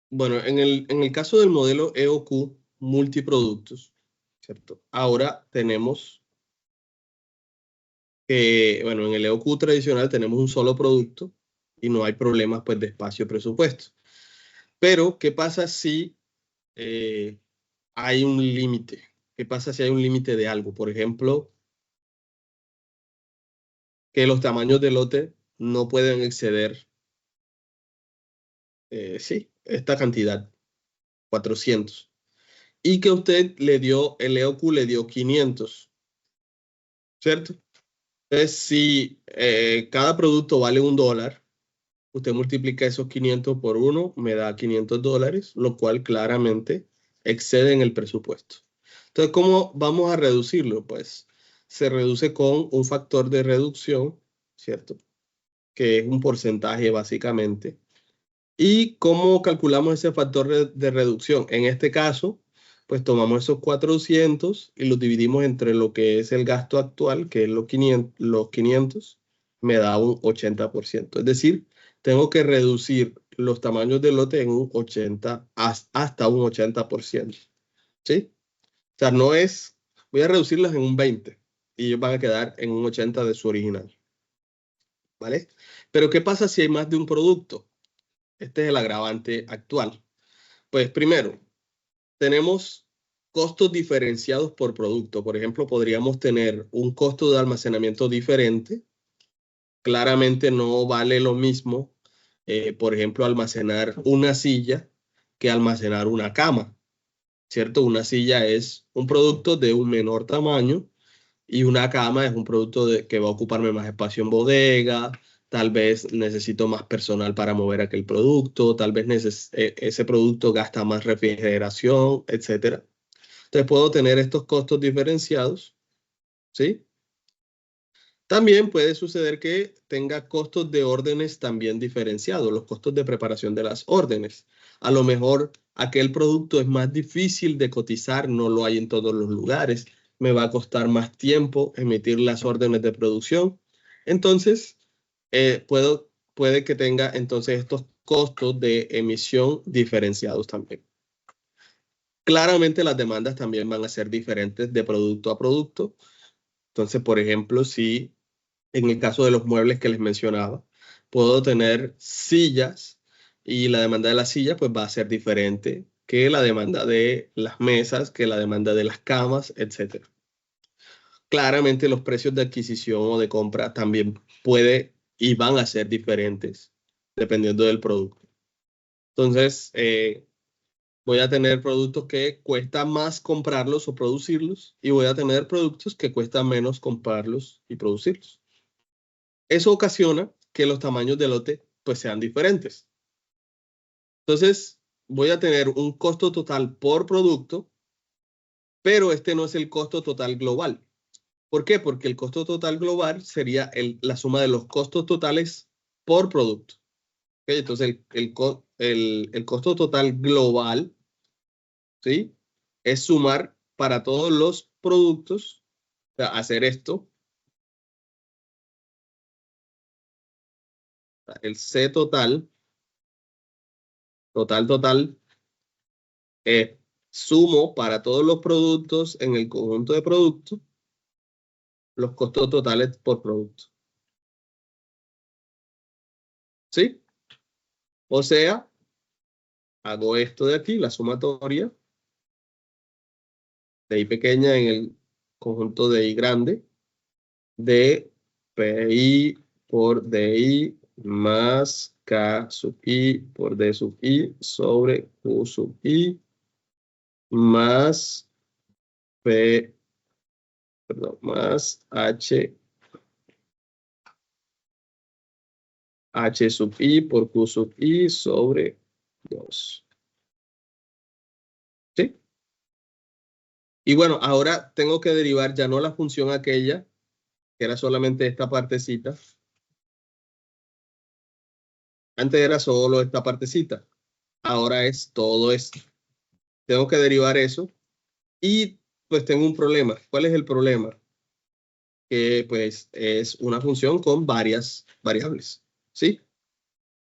Bueno, en el caso del modelo EOQ multiproductos, ¿cierto? Ahora tenemos que, bueno, en el EOQ tradicional tenemos un solo producto y no hay problemas pues de espacio presupuesto. Pero, ¿qué pasa si hay un límite? ¿Qué pasa si hay un límite de algo? Por ejemplo, que los tamaños de lote no pueden exceder, sí, esta cantidad, 400. Y que usted le dio, el EOQ le dio 500, ¿cierto? Entonces, si cada producto vale $1, usted multiplica esos 500 por 1, me da $500, lo cual claramente excede en el presupuesto. Entonces, ¿cómo vamos a reducirlo? Pues se reduce con un factor de reducción, ¿cierto? Que es un porcentaje básicamente. ¿Y cómo calculamos ese factor de reducción? En este caso, pues tomamos esos 400 y los dividimos entre lo que es el gasto actual, que es los 500, me da un 80%. Es decir, tengo que reducir los tamaños de lote en un 80, hasta un 80%. ¿Sí? O sea, no es, voy a reducirlas en un 20 y ellos van a quedar en un 80 de su original. ¿Vale? Pero ¿qué pasa si hay más de un producto? Este es el agravante actual. Pues primero, tenemos costos diferenciados por producto. Por ejemplo, podríamos tener un costo de almacenamiento diferente. Claramente no vale lo mismo, por ejemplo, almacenar una silla que almacenar una cama, ¿cierto? Una silla es un producto de un menor tamaño y una cama es un producto que va a ocuparme más espacio en bodega. Tal vez necesito más personal para mover aquel producto, tal vez ese producto gasta más refrigeración, etcétera. Entonces puedo tener estos costos diferenciados, ¿sí? También puede suceder que tenga costos de órdenes también diferenciados, los costos de preparación de las órdenes. A lo mejor aquel producto es más difícil de cotizar, no lo hay en todos los lugares, me va a costar más tiempo emitir las órdenes de producción. Entonces, puede que tenga entonces estos costos de emisión diferenciados también. Claramente las demandas también van a ser diferentes de producto a producto. Entonces, por ejemplo, si en el caso de los muebles que les mencionaba, puedo tener sillas y la demanda de las sillas pues va a ser diferente que la demanda de las mesas, que la demanda de las camas, etc. Claramente los precios de adquisición o de compra también puede y van a ser diferentes dependiendo del producto. Entonces, voy a tener productos que cuesta más comprarlos o producirlos y voy a tener productos que cuesta menos comprarlos y producirlos. Eso ocasiona que los tamaños de lote pues sean diferentes. Entonces, voy a tener un costo total por producto, pero este no es el costo total global. ¿Por qué? Porque el costo total global sería la suma de los costos totales por producto. ¿Okay? Entonces, el costo total global, ¿sí? Es sumar para todos los productos, o sea, hacer esto, el C total, sumo para todos los productos en el conjunto de productos los costos totales por producto. ¿Sí? O sea, hago esto de aquí, la sumatoria de I pequeña en el conjunto de I grande, de PI por DI más K sub I por D sub I sobre Q sub I más P, perdón, más H sub I por Q sub I sobre 2. ¿Sí? Y bueno, ahora tengo que derivar ya no la función aquella, que era solamente esta partecita. Antes era solo esta partecita. Ahora es todo esto. Tengo que derivar eso y pues tengo un problema. ¿Cuál es el problema? Que pues es una función con varias variables. ¿Sí?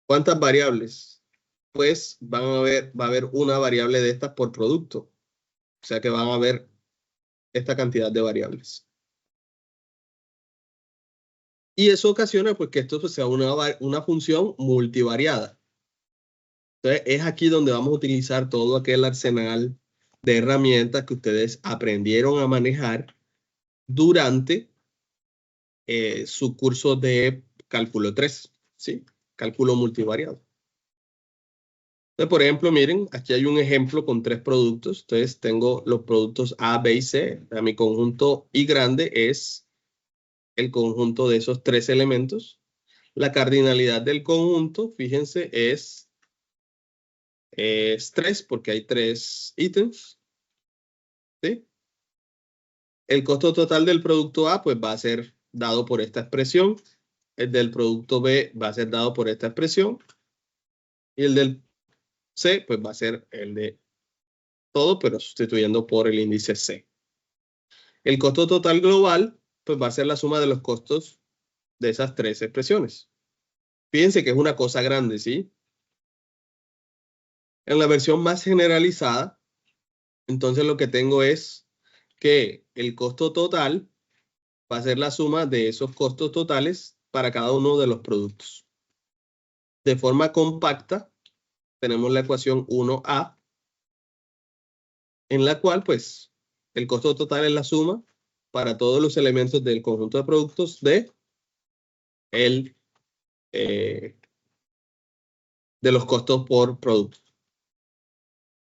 ¿Cuántas variables? pues va a haber una variable de estas por producto. O sea que van a haber esta cantidad de variables. Y eso ocasiona pues, que esto pues, sea una función multivariada. Entonces, es aquí donde vamos a utilizar todo aquel arsenal de herramientas que ustedes aprendieron a manejar durante su curso de cálculo 3, ¿sí? Cálculo multivariado. Entonces, por ejemplo, miren, aquí hay un ejemplo con 3 productos. Entonces, tengo los productos A, B y C. Mi conjunto I grande es el conjunto de esos 3 elementos. La cardinalidad del conjunto, fíjense, es 3 porque hay 3 ítems. ¿Sí? El costo total del producto A pues va a ser dado por esta expresión. El del producto B va a ser dado por esta expresión. Y el del C pues va a ser el de todo, pero sustituyendo por el índice C. El costo total global pues va a ser la suma de los costos de esas 3 expresiones. Fíjense que es una cosa grande, ¿sí? En la versión más generalizada, entonces lo que tengo es que el costo total va a ser la suma de esos costos totales para cada uno de los productos. De forma compacta, tenemos la ecuación 1A, en la cual, pues, el costo total es la suma para todos los elementos del conjunto de productos de los costos por producto.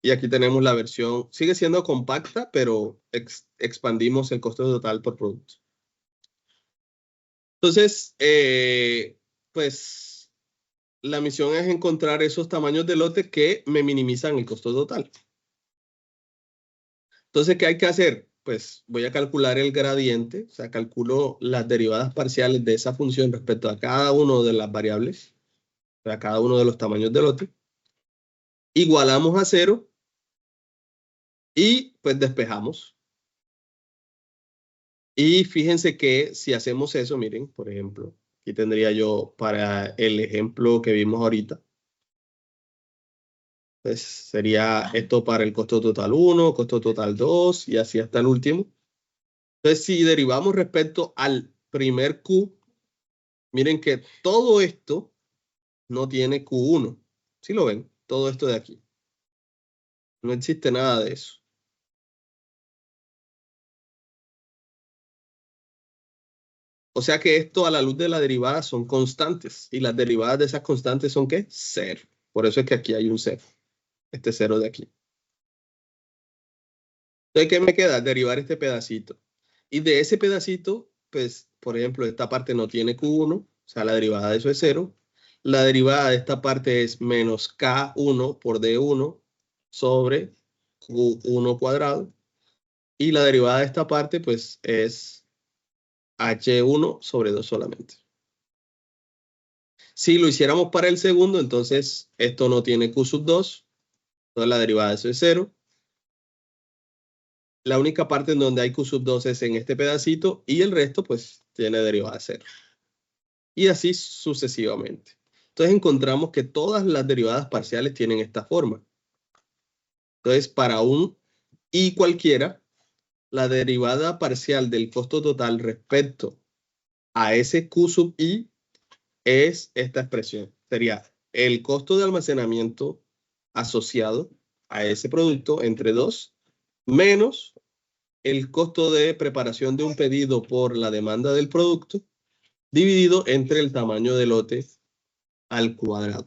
Y aquí tenemos la versión, sigue siendo compacta, pero expandimos el costo total por producto. Entonces, pues, la misión es encontrar esos tamaños de lote que me minimizan el costo total. Entonces, ¿qué hay que hacer? Pues voy a calcular el gradiente, o sea, calculo las derivadas parciales de esa función respecto a cada una de las variables, o sea, cada uno de los tamaños de lote. Igualamos a 0 y pues despejamos. Y fíjense que si hacemos eso, miren, por ejemplo, aquí tendría yo para el ejemplo que vimos ahorita, pues sería esto para el costo total 1, costo total 2 y así hasta el último. Entonces, si derivamos respecto al primer Q, miren que todo esto no tiene Q1. ¿Sí lo ven? Todo esto de aquí. No existe nada de eso. O sea que esto a la luz de la derivada son constantes. Y las derivadas de esas constantes son ¿qué? 0. Por eso es que aquí hay un 0. Este 0 de aquí. Entonces, ¿qué me queda? Derivar este pedacito. Y de ese pedacito, pues, por ejemplo, esta parte no tiene Q1. O sea, la derivada de eso es 0. La derivada de esta parte es menos K1 por D1 sobre Q1 cuadrado. Y la derivada de esta parte, pues, es H1 sobre 2 solamente. Si lo hiciéramos para el segundo, entonces esto no tiene Q sub 2. Entonces la derivada de eso es 0. La única parte en donde hay Q sub 2 es en este pedacito y el resto, pues, tiene derivada de 0. Y así sucesivamente. Entonces encontramos que todas las derivadas parciales tienen esta forma. Entonces, para un I cualquiera, la derivada parcial del costo total respecto a ese Q sub I es esta expresión. Sería el costo de almacenamiento asociado a ese producto entre 2 menos el costo de preparación de un pedido por la demanda del producto dividido entre el tamaño del lote al cuadrado.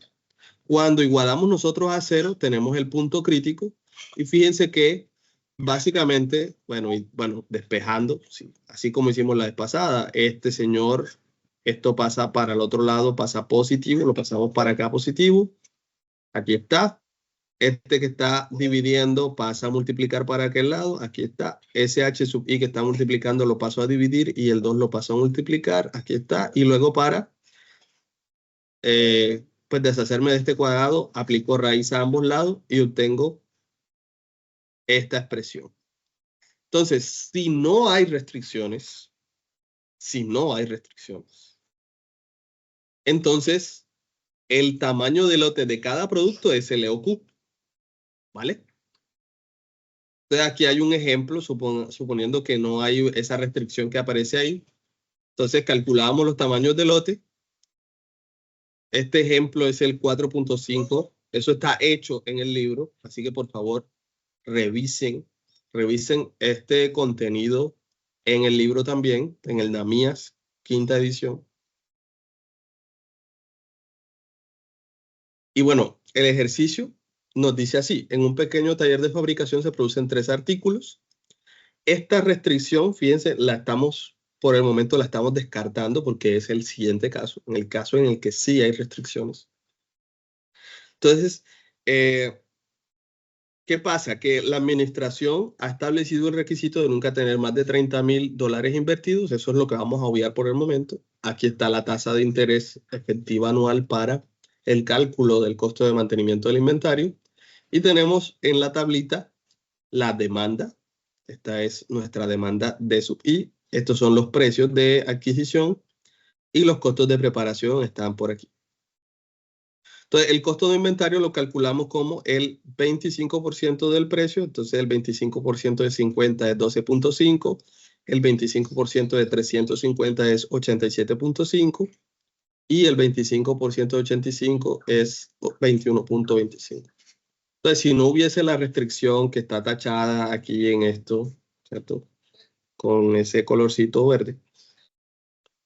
Cuando igualamos nosotros a 0, tenemos el punto crítico y fíjense que básicamente, bueno, despejando, sí, así como hicimos la vez pasada, este señor, esto pasa para el otro lado, pasa positivo, lo pasamos para acá positivo, aquí está. Este que está dividiendo pasa a multiplicar para aquel lado, aquí está. Ese H sub I que está multiplicando lo paso a dividir y el 2 lo paso a multiplicar, aquí está. Y luego para pues deshacerme de este cuadrado, aplico raíz a ambos lados y obtengo esta expresión. Entonces, si no hay restricciones, entonces el tamaño de lote de cada producto es el EOQ, ¿vale? Entonces aquí hay un ejemplo, suponiendo que no hay esa restricción que aparece ahí. Entonces calculamos los tamaños de lote. Este ejemplo es el 4.5. Eso está hecho en el libro, así que por favor revisen este contenido en el libro también, en el NAMIAS, quinta edición. Y bueno, el ejercicio nos dice así: en un pequeño taller de fabricación se producen 3 artículos. Esta restricción, fíjense, por el momento la estamos descartando porque es el siguiente caso, en el caso en el que sí hay restricciones. Entonces, ¿qué pasa? Que la administración ha establecido el requisito de nunca tener más de $30,000 invertidos. Eso es lo que vamos a obviar por el momento. Aquí está la tasa de interés efectiva anual para el cálculo del costo de mantenimiento del inventario. Y tenemos en la tablita la demanda. Esta es nuestra demanda de sub I. Estos son los precios de adquisición y los costos de preparación están por aquí. Entonces, el costo de inventario lo calculamos como el 25% del precio. Entonces, el 25% de 50 es 12.5. El 25% de 350 es 87.5. Y el 25% de 85 es 21.25. Entonces, si no hubiese la restricción que está tachada aquí en esto, ¿cierto? Con ese colorcito verde,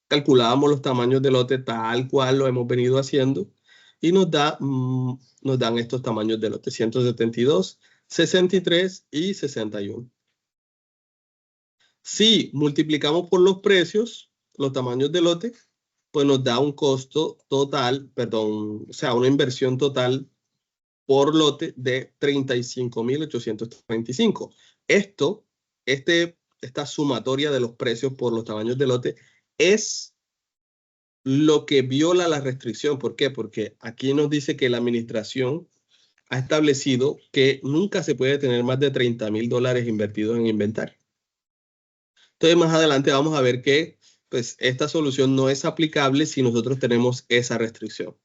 calculábamos los tamaños de lote tal cual lo hemos venido haciendo y nos dan estos tamaños de lote: 172, 63 y 61. Si multiplicamos por los precios, los tamaños de lote, pues nos da un costo total, perdón, o sea, una inversión total por lote de 35,835. Esta sumatoria de los precios por los tamaños de lote es lo que viola la restricción. ¿Por qué? Porque aquí nos dice que la administración ha establecido que nunca se puede tener más de $30,000 invertidos en inventario. Entonces, más adelante vamos a ver que pues, esta solución no es aplicable si nosotros tenemos esa restricción.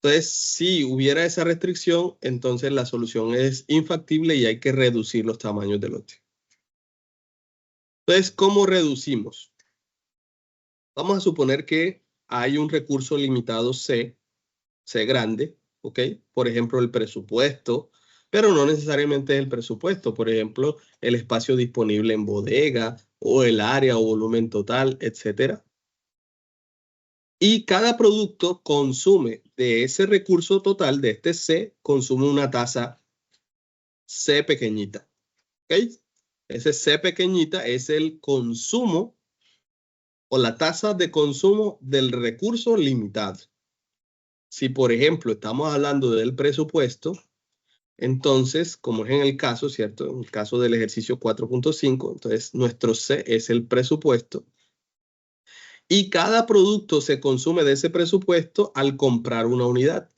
Entonces, si hubiera esa restricción, entonces la solución es infactible y hay que reducir los tamaños de lote. Entonces, ¿cómo reducimos? Vamos a suponer que hay un recurso limitado C grande, ¿ok? Por ejemplo, el presupuesto, pero no necesariamente el presupuesto. Por ejemplo, el espacio disponible en bodega o el área o volumen total, etcétera. Y cada producto consume de ese recurso total, de este C, consume una tasa C pequeñita. ¿Ok? Ese C pequeñita es el consumo o la tasa de consumo del recurso limitado. Si, por ejemplo, estamos hablando del presupuesto, entonces, como es en el caso, ¿cierto? En el caso del ejercicio 4.5, entonces nuestro C es el presupuesto. Y cada producto se consume de ese presupuesto al comprar una unidad.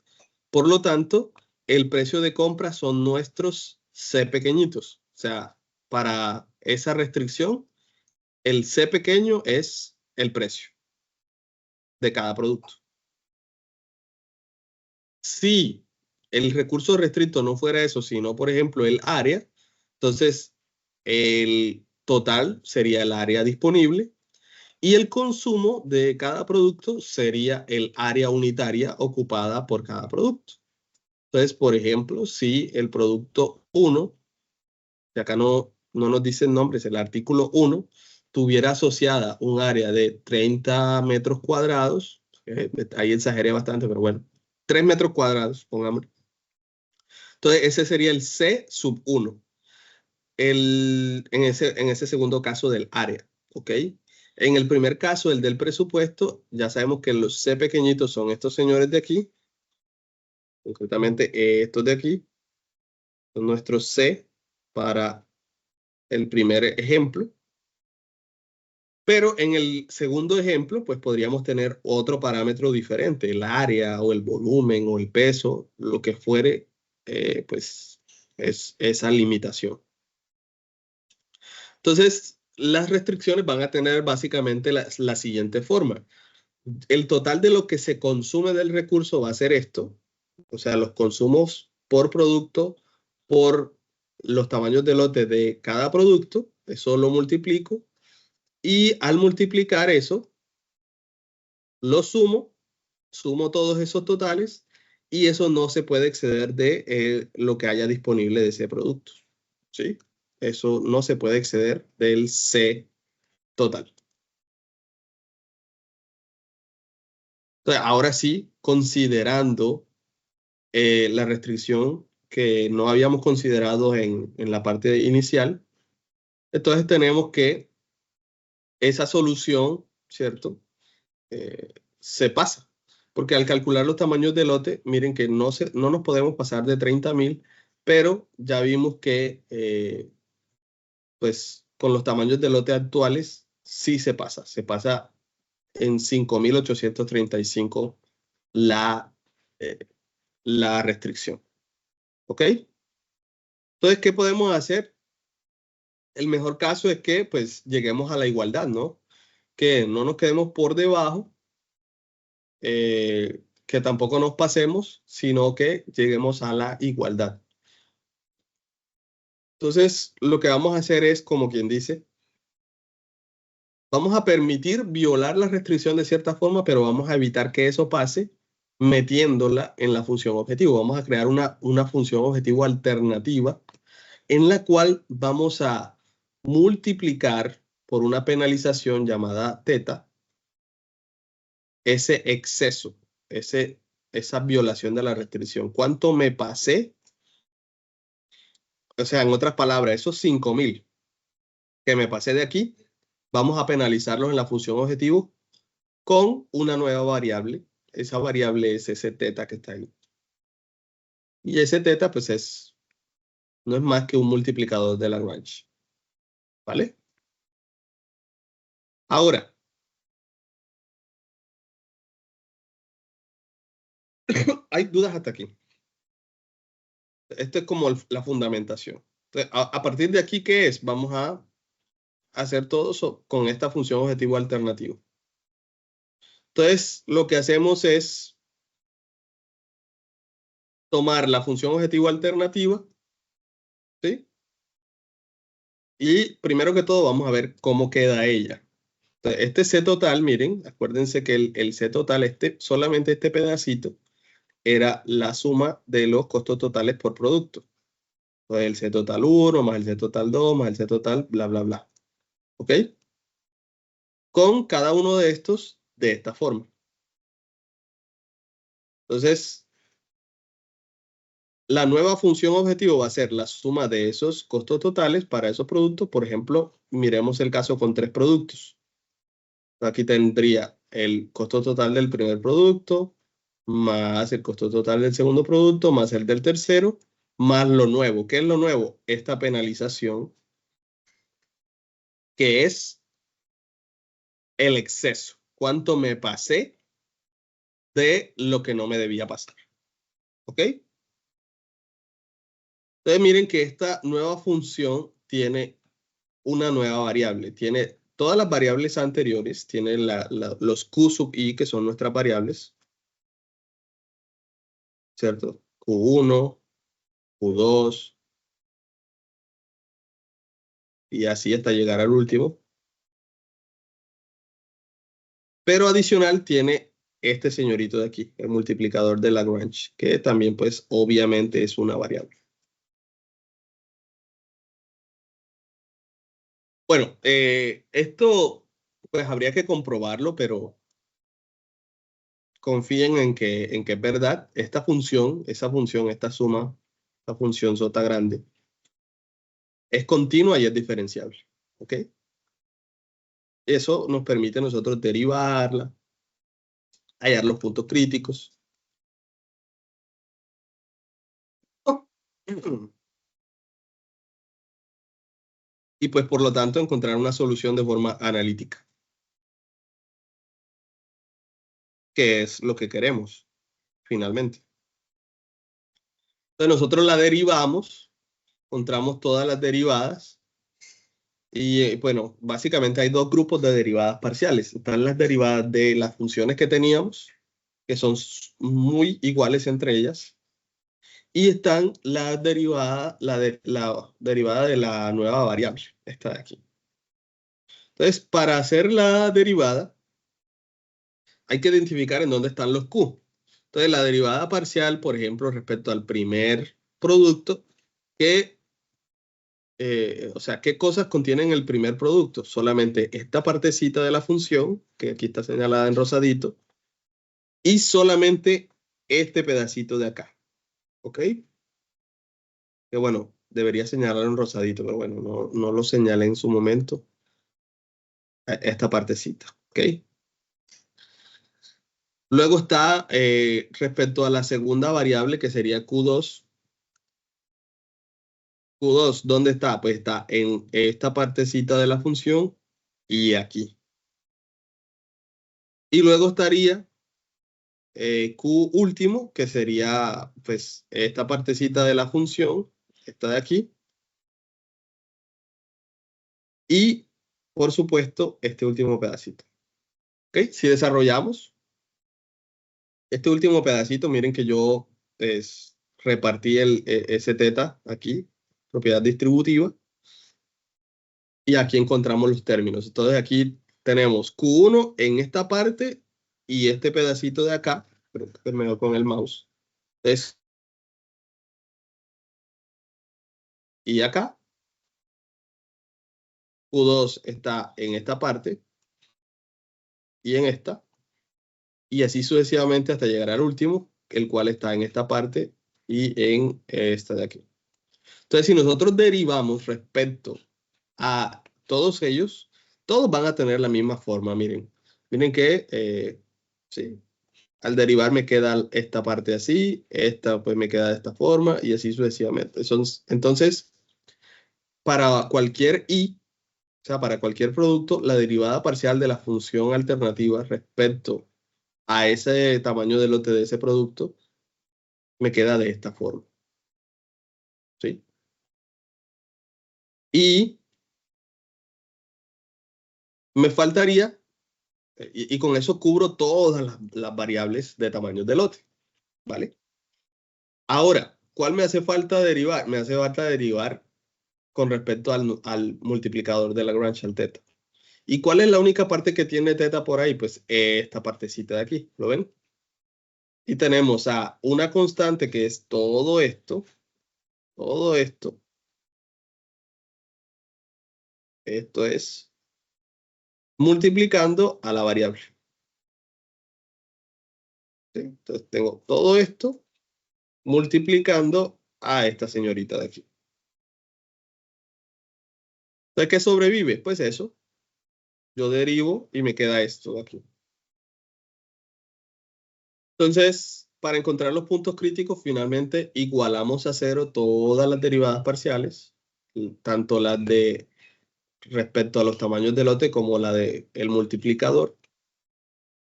Por lo tanto, el precio de compra son nuestros C pequeñitos. O sea, para esa restricción, el C pequeño es el precio de cada producto. Si el recurso restricto no fuera eso, sino, por ejemplo, el área, entonces el total sería el área disponible y el consumo de cada producto sería el área unitaria ocupada por cada producto. Entonces, por ejemplo, si el producto 1, que acá no nos dice el nombre, es el artículo 1, tuviera asociada un área de 30 metros cuadrados, ahí exageré bastante, pero bueno, 3 metros cuadrados, pongamos. Entonces, ese sería el C sub 1, en ese segundo caso del área, ¿ok? En el primer caso, el del presupuesto, ya sabemos que los C pequeñitos son estos señores de aquí, concretamente estos de aquí, son nuestros C para el primer ejemplo. Pero en el segundo ejemplo, pues podríamos tener otro parámetro diferente, el área o el volumen o el peso, lo que fuere, pues es esa limitación. Entonces, las restricciones van a tener básicamente la siguiente forma. el total de lo que se consume del recurso va a ser esto. O sea, los consumos por producto, por los tamaños de lote de cada producto. Eso lo multiplico. Y al multiplicar eso, lo sumo todos esos totales y eso no se puede exceder de lo que haya disponible de ese producto. ¿Sí? Eso no se puede exceder del C total. Entonces, ahora sí, considerando la restricción que no habíamos considerado en la parte inicial, entonces tenemos que esa solución, ¿cierto? Se pasa. Porque al calcular los tamaños de lote, miren que no nos podemos pasar de 30.000, pero ya vimos que pues con los tamaños de lote actuales sí se pasa. Se pasa en 5.835 la, eh, la restricción. ¿Ok? Entonces, ¿qué podemos hacer? El mejor caso es que pues lleguemos a la igualdad, ¿no? Que no nos quedemos por debajo, que tampoco nos pasemos, sino que lleguemos a la igualdad. Entonces, lo que vamos a hacer es, como quien dice, vamos a permitir violar la restricción de cierta forma, pero vamos a evitar que eso pase metiéndola en la función objetivo. Vamos a crear una función objetivo alternativa en la cual vamos a multiplicar por una penalización llamada teta ese exceso, esa violación de la restricción. ¿Cuánto me pasé? O sea, en otras palabras, esos 5.000 que me pasé de aquí, vamos a penalizarlos en la función objetivo con una nueva variable. Esa variable es ese teta que está ahí. Y ese teta, pues no es más que un multiplicador de Lagrange. ¿Vale? Ahora, hay dudas hasta aquí. Esto es como la fundamentación. Entonces, a partir de aquí, ¿qué es? Vamos a hacer todo eso con esta función objetivo alternativo. Entonces, lo que hacemos es tomar la función objetivo alternativa, ¿sí? Y primero que todo, vamos a ver cómo queda ella. Entonces, este C total, miren, acuérdense que el C total, solamente este pedacito, era la suma de los costos totales por producto. Entonces, el C total 1 más el C total 2 más el C total, bla, bla, bla. ¿Ok? Con cada uno de estos de esta forma. Entonces, la nueva función objetivo va a ser la suma de esos costos totales para esos productos. Por ejemplo, miremos el caso con 3 productos. Aquí tendría el costo total del primer producto, más el costo total del segundo producto, más el del tercero, más lo nuevo. ¿Qué es lo nuevo? Esta penalización, que es el exceso. ¿Cuánto me pasé de lo que no me debía pasar? ¿Ok? Entonces miren que esta nueva función tiene una nueva variable. Tiene todas las variables anteriores, tiene los Q sub i, que son nuestras variables, ¿cierto? Q1, Q2, y así hasta llegar al último. Pero adicional tiene este señorito de aquí, el multiplicador de Lagrange, que también pues obviamente es una variable. Bueno, esto pues habría que comprobarlo, pero confíen en que es verdad. Esta función, esta suma, esta función sota grande, es continua y es diferenciable. ¿Ok? Eso nos permite a nosotros derivarla, hallar los puntos críticos. Y pues por lo tanto encontrar una solución de forma analítica, que es lo que queremos finalmente. Entonces nosotros la derivamos, encontramos todas las derivadas Y bueno, básicamente hay dos grupos de derivadas parciales. Están las derivadas de las funciones que teníamos, que son muy iguales entre ellas. Y están las derivadas, la derivada de la nueva variable, esta de aquí. Entonces, para hacer la derivada, hay que identificar en dónde están los Q. Entonces, la derivada parcial, por ejemplo, respecto al primer producto, o sea, ¿qué cosas contienen el primer producto? Solamente esta partecita de la función, que aquí está señalada en rosadito, y solamente este pedacito de acá. ¿Ok? Que bueno, debería señalar en rosadito, pero bueno, no lo señalé en su momento. Esta partecita. ¿Ok? Luego está respecto a la segunda variable, que sería Q2. Q2, ¿dónde está? Pues está en esta partecita de la función y aquí. Y luego estaría Q último, que sería pues esta partecita de la función, esta de aquí. Y por supuesto, este último pedacito. ¿Ok? Si desarrollamos este último pedacito, miren que yo pues, repartí ese teta aquí, propiedad distributiva. Y aquí encontramos los términos. Entonces aquí tenemos Q1 en esta parte y este pedacito de acá, pero primero con el mouse, es, y acá Q2 está en esta parte y en esta, y así sucesivamente hasta llegar al último, el cual está en esta parte y en esta de aquí. Entonces, si nosotros derivamos respecto a todos ellos, todos van a tener la misma forma, miren. Miren que, sí, al derivar me queda esta parte así, esta pues me queda de esta forma y así sucesivamente. Entonces, para cualquier i, o sea, para cualquier producto, la derivada parcial de la función alternativa respecto a ese tamaño de lote de ese producto me queda de esta forma. ¿Sí? Y me faltaría, y con eso cubro todas las variables de tamaños de lote. ¿Vale? Ahora, ¿cuál me hace falta derivar? Me hace falta derivar con respecto al multiplicador de Lagrange, al teta. ¿Y cuál es la única parte que tiene teta por ahí? Pues esta partecita de aquí, ¿lo ven? Y tenemos a una constante que es todo esto, esto es multiplicando a la variable. ¿Sí? Entonces tengo todo esto multiplicando a esta señorita de aquí. Entonces, ¿qué sobrevive? Pues eso, yo derivo y me queda esto de aquí. Entonces, para encontrar los puntos críticos, finalmente igualamos a cero todas las derivadas parciales, tanto las de respecto a los tamaños de lote como la de el multiplicador,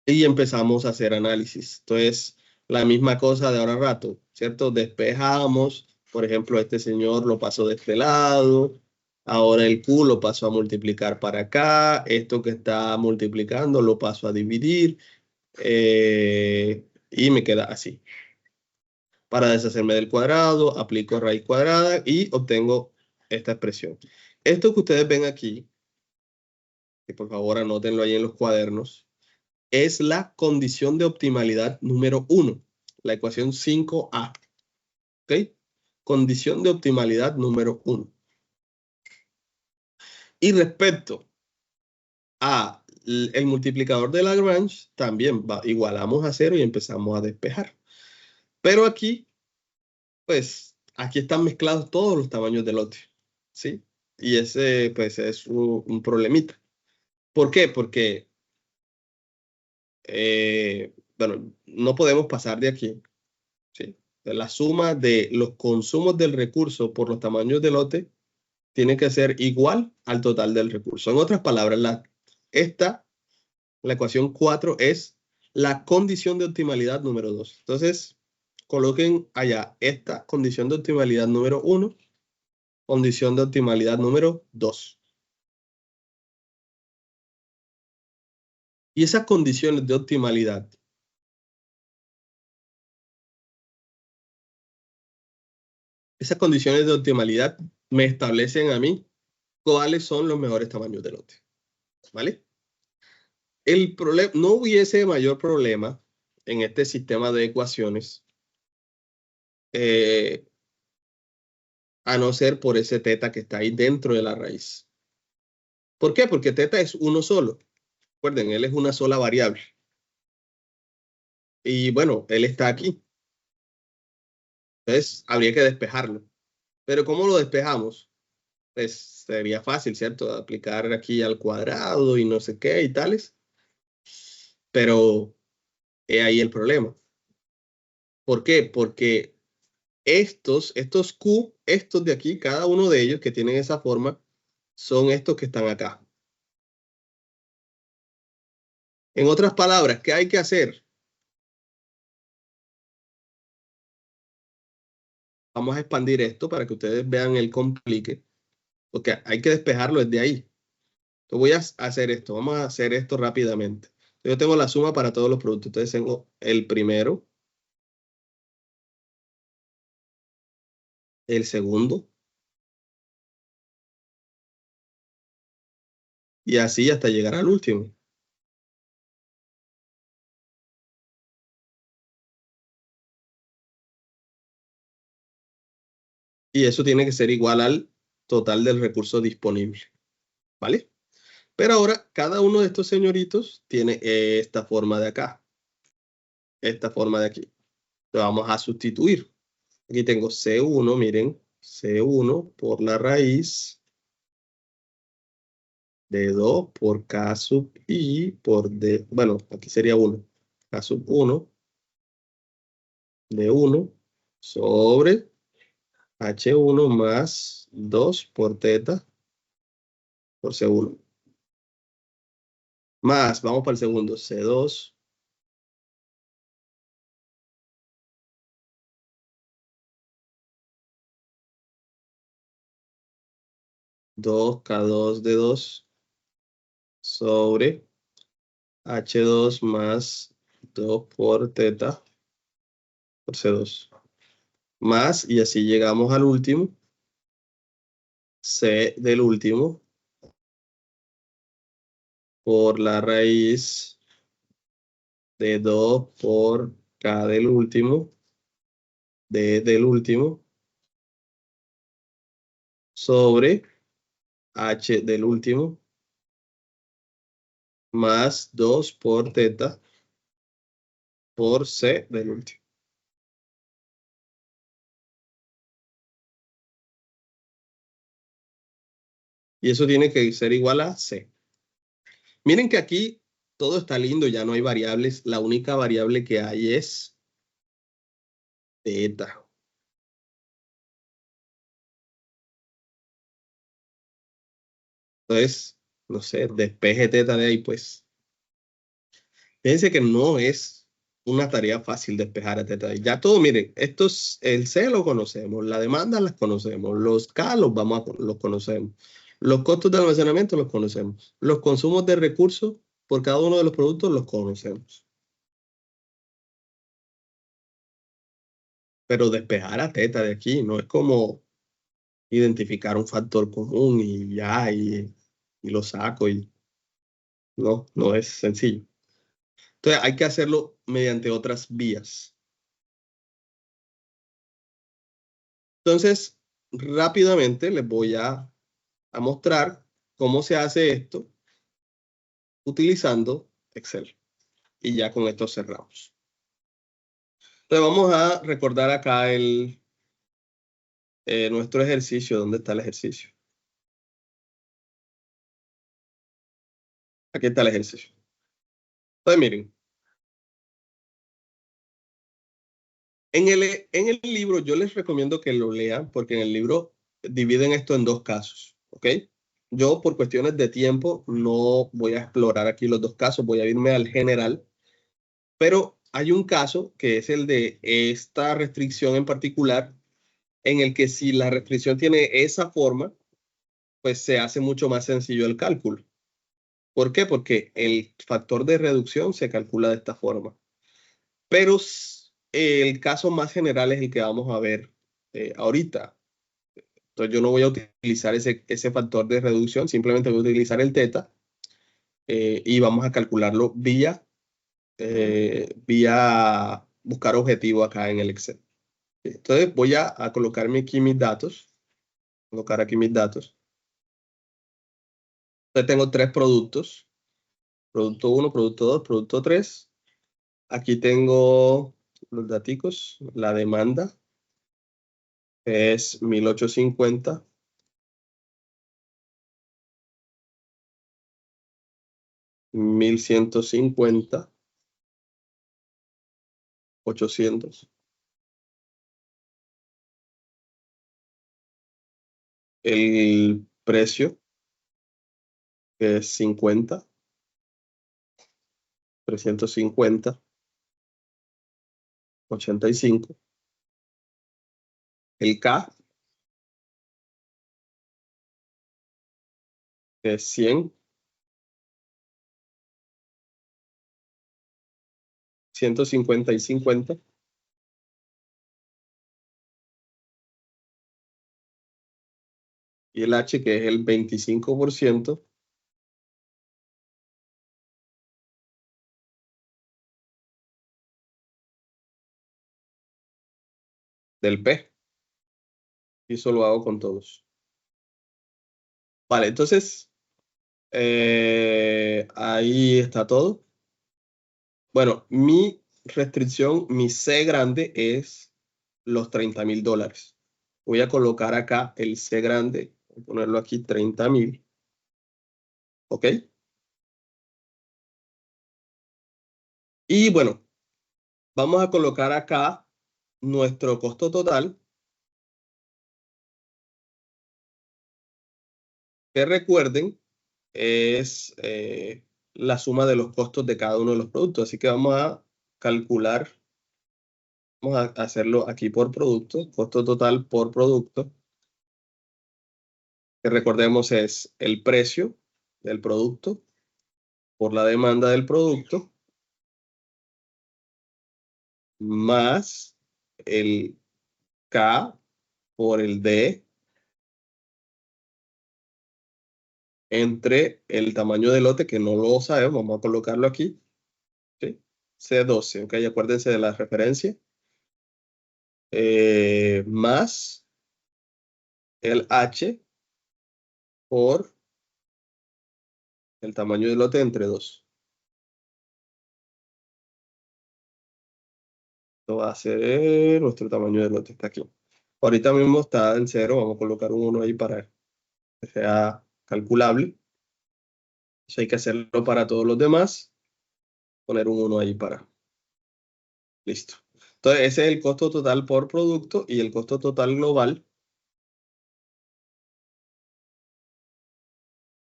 y empezamos a hacer análisis. Entonces, la misma cosa de ahora a rato, ¿cierto? Despejamos, por ejemplo, este señor lo pasó de este lado, ahora el Q lo paso a multiplicar para acá, esto que está multiplicando lo paso a dividir, y me queda así. Para deshacerme del cuadrado, aplico raíz cuadrada y obtengo esta expresión. Esto que ustedes ven aquí, que por favor anótenlo ahí en los cuadernos, es la condición de optimalidad número 1, la ecuación 5A. ¿Ok? Condición de optimalidad número 1. Y respecto a el multiplicador de Lagrange, también igualamos a 0 y empezamos a despejar. Pero aquí, pues, aquí están mezclados todos los tamaños del lote, ¿sí? Y ese, pues, es un problemita. ¿Por qué? Porque, bueno, no podemos pasar de aquí, ¿sí? La suma de los consumos del recurso por los tamaños del lote tiene que ser igual al total del recurso. En otras palabras, la ecuación 4 es la condición de optimalidad número 2. Entonces, coloquen allá esta condición de optimalidad número 1, condición de optimalidad número 2. Y esas condiciones de optimalidad me establecen a mí cuáles son los mejores tamaños de lote. ¿Vale? No hubiese mayor problema en este sistema de ecuaciones a no ser por ese teta que está ahí dentro de la raíz. ¿Por qué? Porque teta es uno solo. Recuerden, él es una sola variable. Y bueno, él está aquí. Entonces, habría que despejarlo. Pero ¿cómo lo despejamos? Pues sería fácil, ¿cierto? Aplicar aquí al cuadrado y no sé qué y tales. Pero he ahí el problema. ¿Por qué? Porque estos Q, estos de aquí, cada uno de ellos que tienen esa forma, son estos que están acá. En otras palabras, ¿qué hay que hacer? Vamos a expandir esto para que ustedes vean el complique, porque hay que despejarlo desde ahí. Yo voy a hacer esto, vamos a hacer esto rápidamente. Yo tengo la suma para todos los productos. Entonces tengo el primero, el segundo, y así hasta llegar al último. Y eso tiene que ser igual al total del recurso disponible. ¿Vale? Pero ahora, cada uno de estos señoritos tiene esta forma de acá. Esta forma de aquí. Lo vamos a sustituir. Aquí tengo C1, miren. C1 por la raíz de 2 por K sub I por D. Bueno, aquí sería 1. K sub 1 de 1 sobre H1 más 2 por teta por C1. Más, vamos para el segundo, C2 2K2 de 2 sobre H2 más 2 por teta por C2. Más, y así llegamos al último, C del último por la raíz de 2 por K del último, D del último, sobre H del último, más 2 por teta por C del último. Y eso tiene que ser igual a C. Miren que aquí todo está lindo, ya no hay variables. La única variable que hay es teta. Entonces, no sé, despeje teta de ahí, pues. Fíjense que no es una tarea fácil despejar a teta de ahí. Ya todo, miren, el C lo conocemos, la demanda las conocemos, los K los conocemos, los costos de almacenamiento los conocemos, los consumos de recursos por cada uno de los productos los conocemos. Pero despejar a teta de aquí no es como identificar un factor común y ya, y lo saco y no es sencillo. Entonces hay que hacerlo mediante otras vías. Entonces, rápidamente les voy a mostrar cómo se hace esto utilizando Excel. Y ya con esto cerramos. Entonces vamos a recordar acá nuestro ejercicio. ¿Dónde está el ejercicio? Aquí está el ejercicio. Entonces miren, en el libro yo les recomiendo que lo lean porque en el libro dividen esto en dos casos, ¿ok? Yo por cuestiones de tiempo no voy a explorar aquí los dos casos, voy a irme al general, pero hay un caso que es el de esta restricción en particular, en el que si la restricción tiene esa forma, pues se hace mucho más sencillo el cálculo. ¿Por qué? Porque el factor de reducción se calcula de esta forma. Pero el caso más general es el que vamos a ver ahorita. Entonces yo no voy a utilizar ese factor de reducción, simplemente voy a utilizar el teta y vamos a calcularlo vía buscar objetivo acá en el Excel. Entonces voy a colocarme aquí mis datos, colocar aquí mis datos. Entonces tengo tres productos, producto 1, producto 2, producto 3. Aquí tengo los daticos, la demanda es 1850. 1150, 800. El precio es 50, 350, 85. El K es 100, 150 y 50. Y el H, que es el 25% del P. Y eso lo hago con todos. Vale, entonces, ahí está todo. Bueno, mi restricción, mi C grande es los $30,000. Voy a colocar acá el C grande, voy a ponerlo aquí 30,000. ¿Ok? Y bueno, vamos a colocar acá nuestro costo total, que recuerden es la suma de los costos de cada uno de los productos. Así que vamos a calcular, vamos a hacerlo aquí por producto, costo total por producto, que recordemos es el precio del producto por la demanda del producto más el K por el D entre el tamaño del lote, que no lo sabemos, vamos a colocarlo aquí, ¿sí? C12, ok, acuérdense de la referencia, más el H por el tamaño del lote entre 2. Esto va a ser nuestro tamaño del lote, está aquí. Ahorita mismo está en 0, vamos a colocar un 1 ahí para que sea calculable. Eso hay que hacerlo para todos los demás, poner un 1 ahí para. Listo. Entonces, ese es el costo total por producto y el costo total global,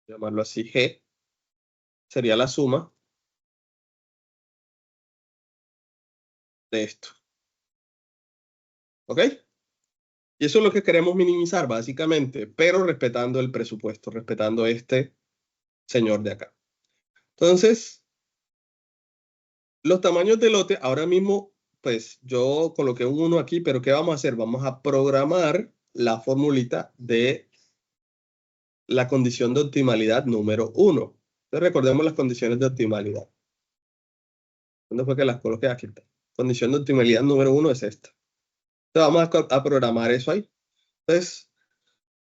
llamarlo así, G, sería la suma de esto. ¿Ok? Y eso es lo que queremos minimizar, básicamente, pero respetando el presupuesto, respetando este señor de acá. Entonces, los tamaños de lote, ahora mismo, pues yo coloqué un 1 aquí, pero ¿qué vamos a hacer? Vamos a programar la formulita de la condición de optimalidad número 1. Entonces, recordemos las condiciones de optimalidad. ¿Dónde fue que las coloqué? Aquí está. Condición de optimalidad número 1 es esta. Entonces, vamos a programar eso ahí. Entonces,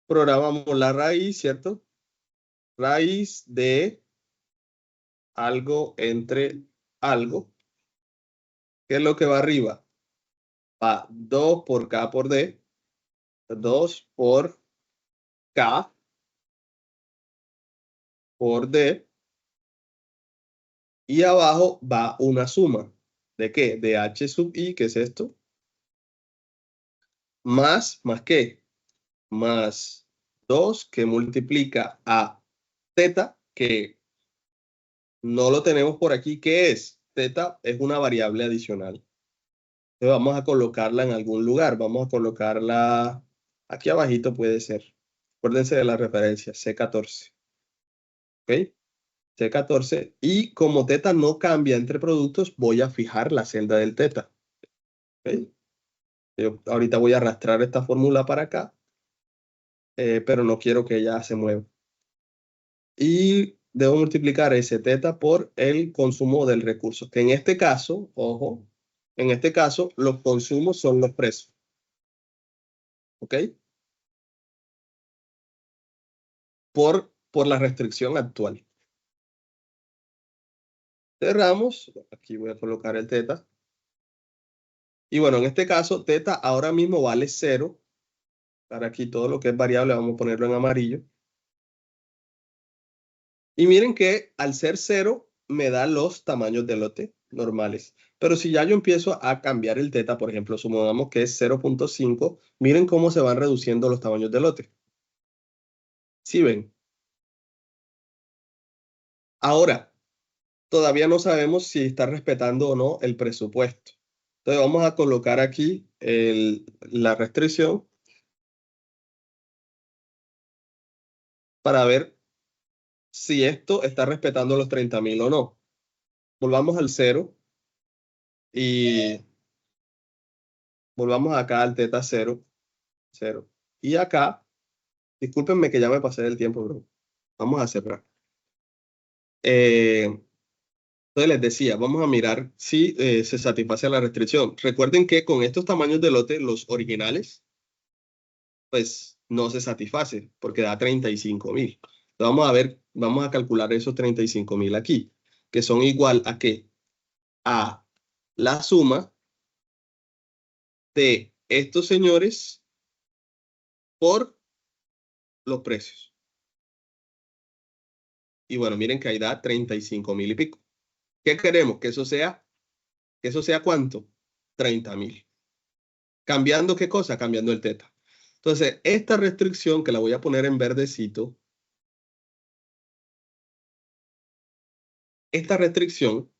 programamos la raíz, ¿cierto? Raíz de algo entre algo. ¿Qué es lo que va arriba? Va 2 por K por D. 2 por K por D. Y abajo va una suma. ¿De qué? De H sub I, ¿qué es esto? ¿Más qué? Más 2 que multiplica a teta, que no lo tenemos por aquí. ¿Qué es? Teta es una variable adicional. Entonces vamos a colocarla en algún lugar. Vamos a colocarla aquí abajito, puede ser. Acuérdense de la referencia, C14. ¿Ok? T14, y como teta no cambia entre productos, voy a fijar la celda del teta. ¿Okay? Yo ahorita voy a arrastrar esta fórmula para acá, pero no quiero que ella se mueva. Y debo multiplicar ese teta por el consumo del recurso, que en este caso, ojo, en este caso los consumos son los precios. ¿Ok? Por la restricción actual. Cerramos, aquí voy a colocar el teta. Y bueno, en este caso, teta ahora mismo vale 0. Para aquí todo lo que es variable vamos a ponerlo en amarillo. Y miren que al ser 0 me da los tamaños de lote normales. Pero si ya yo empiezo a cambiar el teta, por ejemplo, supongamos que es 0.5, miren cómo se van reduciendo los tamaños de lote. ¿Sí ven? Ahora, todavía no sabemos si está respetando o no el presupuesto. Entonces vamos a colocar aquí la restricción para ver si esto está respetando los 30.000 o no. Volvamos al 0 y volvamos acá al teta 0, 0. Y acá, discúlpenme que ya me pasé del tiempo, bro. Vamos a cerrar. Entonces les decía, vamos a mirar si se satisface la restricción. Recuerden que con estos tamaños de lote, los originales, pues no se satisface porque da 35.000. Vamos a ver, vamos a calcular esos 35.000 aquí, que son igual a qué? A la suma de estos señores por los precios. Y bueno, miren que ahí da 35.000 y pico. ¿Qué queremos? Que eso sea ¿cuánto? 30.000. ¿Cambiando qué cosa? Cambiando el teta. Entonces, esta restricción que la voy a poner en verdecito, esta restricción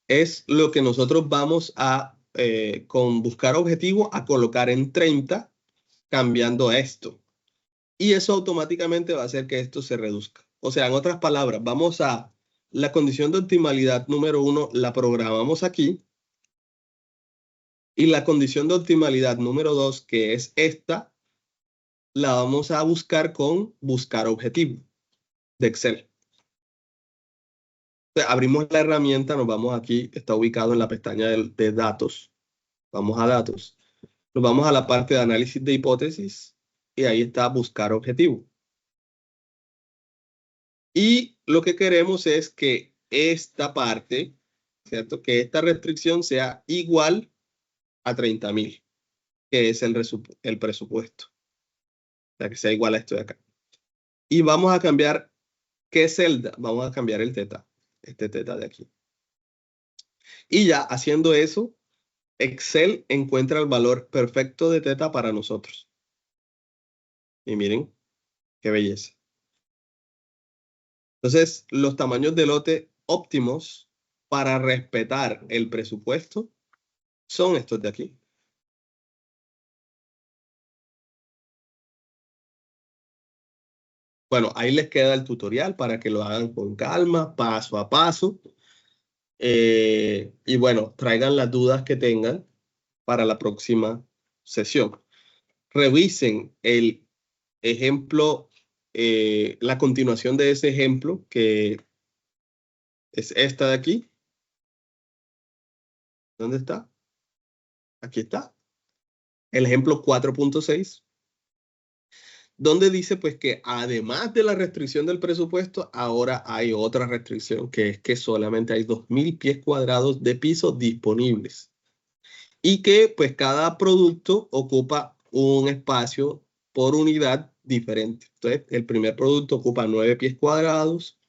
es lo que nosotros vamos a, con buscar objetivo, a colocar en 30, cambiando esto. Y eso automáticamente va a hacer que esto se reduzca. O sea, en otras palabras, vamos a la condición de optimalidad número 1, la programamos aquí. Y la condición de optimalidad número 2, que es esta, la vamos a buscar con buscar objetivo de Excel. Entonces, abrimos la herramienta, nos vamos aquí, está ubicado en la pestaña de datos. Vamos a datos. Nos vamos a la parte de análisis de hipótesis y ahí está buscar objetivo. Y lo que queremos es que esta parte, ¿cierto? Que esta restricción sea igual a 30.000, que es el presupuesto. O sea, que sea igual a esto de acá. Y vamos a cambiar, ¿qué celda? Vamos a cambiar el teta, este teta de aquí. Y ya haciendo eso, Excel encuentra el valor perfecto de teta para nosotros. Y miren, qué belleza. Entonces, los tamaños de lote óptimos para respetar el presupuesto son estos de aquí. Bueno, ahí les queda el tutorial para que lo hagan con calma, paso a paso. Y bueno, traigan las dudas que tengan para la próxima sesión. Revisen el ejemplo, la continuación de ese ejemplo, que es esta de aquí. ¿Dónde está? Aquí está. El ejemplo 4.6, donde dice pues que además de la restricción del presupuesto, ahora hay otra restricción, que es que solamente hay 2.000 pies cuadrados de piso disponibles. Y que pues cada producto ocupa un espacio por unidad diferente. Entonces, el primer producto ocupa 9 pies cuadrados,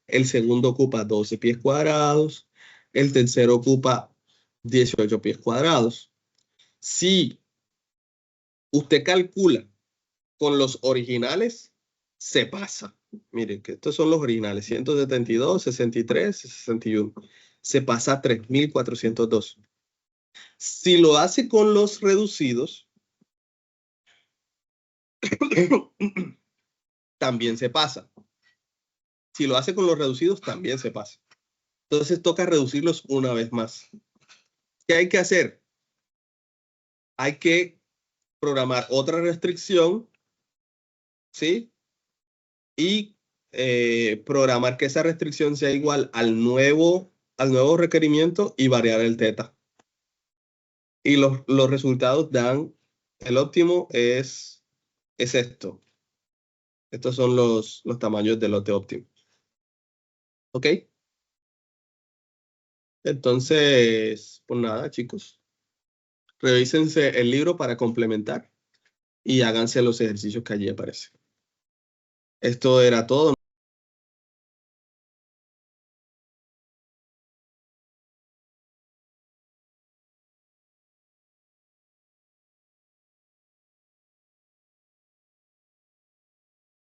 el segundo ocupa 12 pies cuadrados, el tercero ocupa 18 pies cuadrados. Si usted calcula con los originales, se pasa. Miren que estos son los originales, 172, 63, 61. Se pasa a 3.402. Si lo hace con los reducidos, también se pasa. Si lo hace con los reducidos, también se pasa. Entonces toca reducirlos una vez más. ¿Qué hay que hacer? Hay que programar otra restricción, ¿sí? Y programar que esa restricción sea igual al nuevo requerimiento y variar el teta. Y los resultados dan, el óptimo es esto. Estos son los tamaños del lote óptimo. ¿Ok? Entonces, pues nada, chicos. Revísense el libro para complementar y háganse los ejercicios que allí aparecen. Esto era todo.